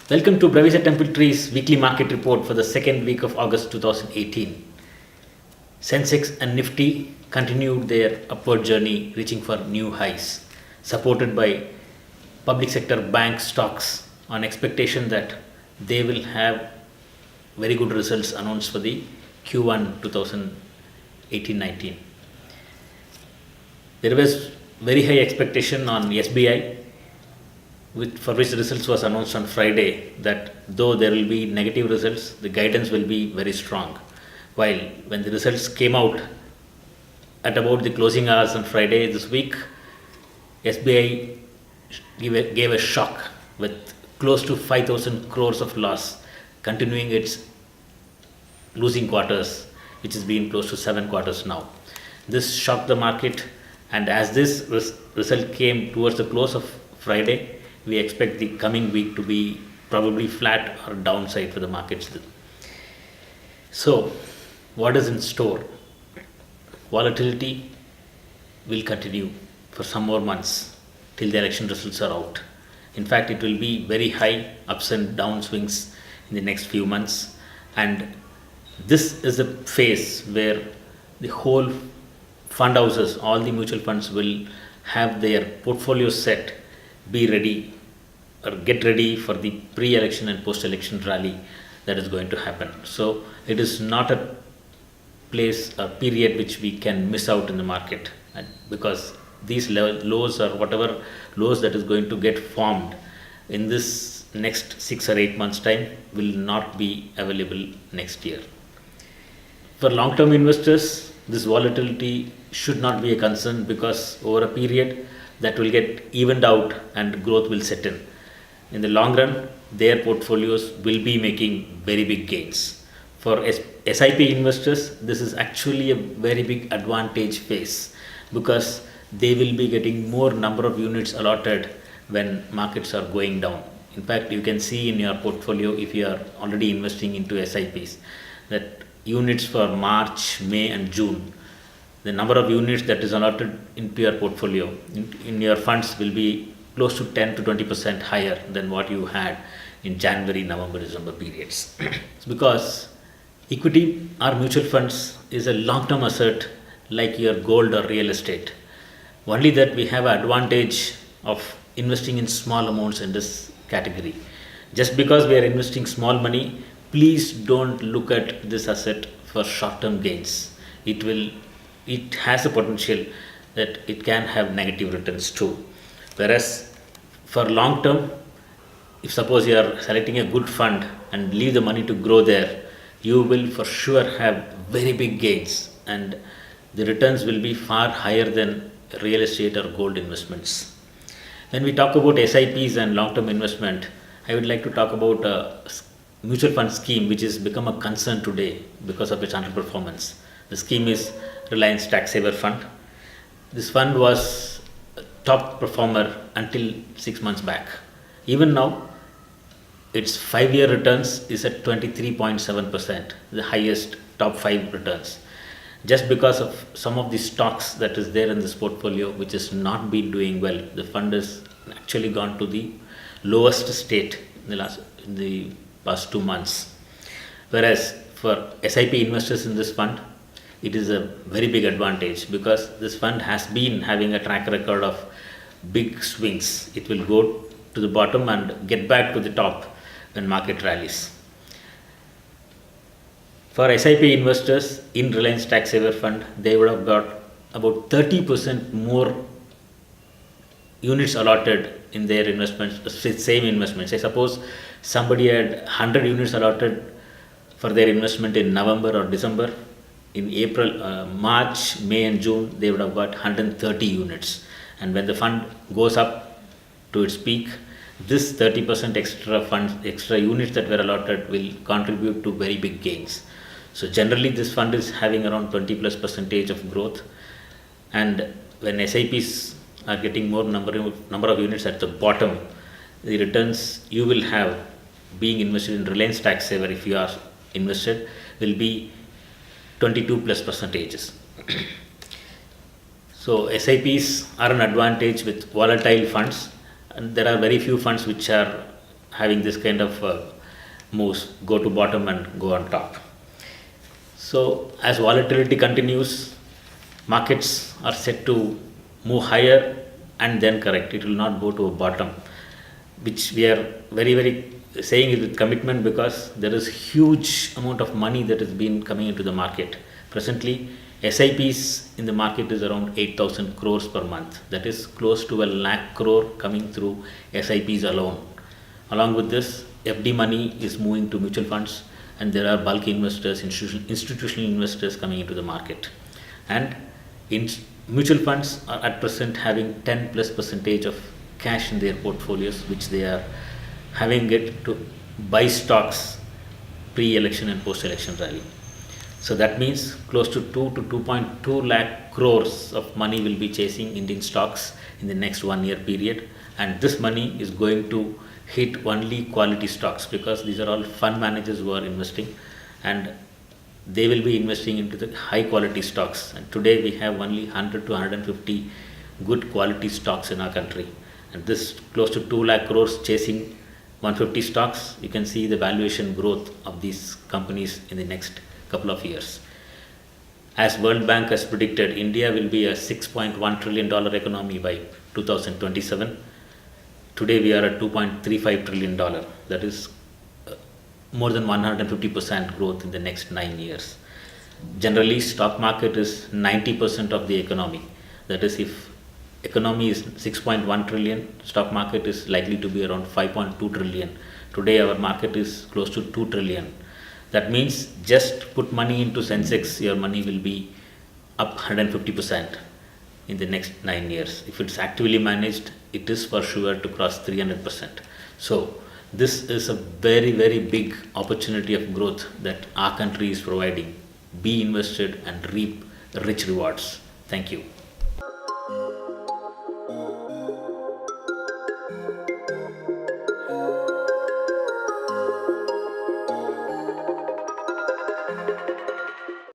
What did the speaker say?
Welcome to Bravisa Temple Tree's weekly market report for the second week of August 2018. Sensex and Nifty continued their upward journey, reaching for new highs, supported by public sector bank stocks on expectation that they will have very good results announced for the Q1 2018-19. There was very high expectation on SBI, for which the results was announced on Friday, that though there will be negative results, the guidance will be very strong. While when the results came out at about the closing hours on Friday this week, SBI gave a shock with close to 5,000 crores of loss, continuing its losing quarters, which has been close to 7 quarters now. This shocked the market, and as this result came towards the close of Friday, we expect the coming week to be probably flat or downside for the markets. So, what is in store? Volatility will continue for some more months till the election results are out. In fact, it will be very high ups and down swings in the next few months, and this is a phase where the whole fund houses, all the mutual funds will have their portfolio set, be ready or get ready for the pre-election and post-election rally that is going to happen. So it is not a period which we can miss out in the market, and because these lows or whatever lows that is going to get formed in this next 6 or 8 months time will not be available next year. For long-term investors, this volatility should not be a concern, because over a period that will get evened out and growth will set in. In the long run, their portfolios will be making very big gains. For SIP investors, this is actually a very big advantage phase, because they will be getting more number of units allotted when markets are going down. In fact, you can see in your portfolio, if you are already investing into SIPs, that units for March, May and June, the number of units that is allotted into your portfolio in your funds will be close to 10 to 20% higher than what you had in January, November, December periods. It's because equity or mutual funds is a long-term asset like your gold or real estate. Only that we have an advantage of investing in small amounts in this category. Just because we are investing small money, please don't look at this asset for short-term gains. It has a potential that it can have negative returns too. Whereas for long term, if suppose you are selecting a good fund and leave the money to grow there, you will for sure have very big gains, and the returns will be far higher than real estate or gold investments. When we talk about SIPs and long-term investment, I would like to talk about a mutual fund scheme which has become a concern today because of its underperformance. The scheme is Reliance Tax Saver Fund. This fund was a top performer until 6 months back. Even now, its 5-year returns is at 23.7%, the highest top 5 returns. Just because of some of the stocks that is there in this portfolio which has not been doing well, the fund has actually gone to the lowest state in the past 2 months. Whereas for SIP investors in this fund, it is a very big advantage, because this fund has been having a track record of big swings. It will go to the bottom and get back to the top when market rallies. For SIP investors in Reliance Tax Saver Fund, they would have got about 30% more units allotted in their investments, same investments. I suppose somebody had 100 units allotted for their investment in November or December. In April, March, May and June, they would have got 130 units. And when the fund goes up to its peak, this 30% extra units that were allotted will contribute to very big gains. So generally, this fund is having around 20+% of growth. And when SIPs are getting more number of units at the bottom, the returns you will have being invested in Reliance Tax Saver, if you are invested, will be 22+%. So SIPs are an advantage with volatile funds, and there are very few funds which are having this kind of moves, go to bottom and go on top. So as volatility continues, markets are set to move higher and then correct. It will not go to a bottom, which we are very saying it with commitment, because there is huge amount of money that has been coming into the market. Presently, SIPs in the market is around 8,000 crores per month. That is close to a lakh crore coming through SIPs alone. Along with this, FD money is moving to mutual funds, and there are bulk investors, institutional investors coming into the market. And mutual funds are at present having 10 plus percentage of cash in their portfolios, which they are having it to buy stocks pre-election and post-election rally. So that means close to 2 to 2.2 lakh crores of money will be chasing Indian stocks in the next 1 year period, and this money is going to hit only quality stocks, because these are all fund managers who are investing, and they will be investing into the high quality stocks. And today we have only 100 to 150 good quality stocks in our country, and this close to 2 lakh crores chasing 150 stocks. You can see the valuation growth of these companies in the next couple of years. As World Bank has predicted, India will be a $6.1 trillion economy by 2027. Today we are at $2.35 trillion. That is more than 150% growth in the next 9 years. Generally, stock market is 90% of the economy. That is, if economy is 6.1 trillion, stock market is likely to be around 5.2 trillion. Today our market is close to 2 trillion. That means just put money into Sensex, your money will be up 150% in the next 9 years. If it's actively managed, it is for sure to cross 300%. So this is a very big opportunity of growth that our country is providing. Be invested and reap rich rewards. Thank you.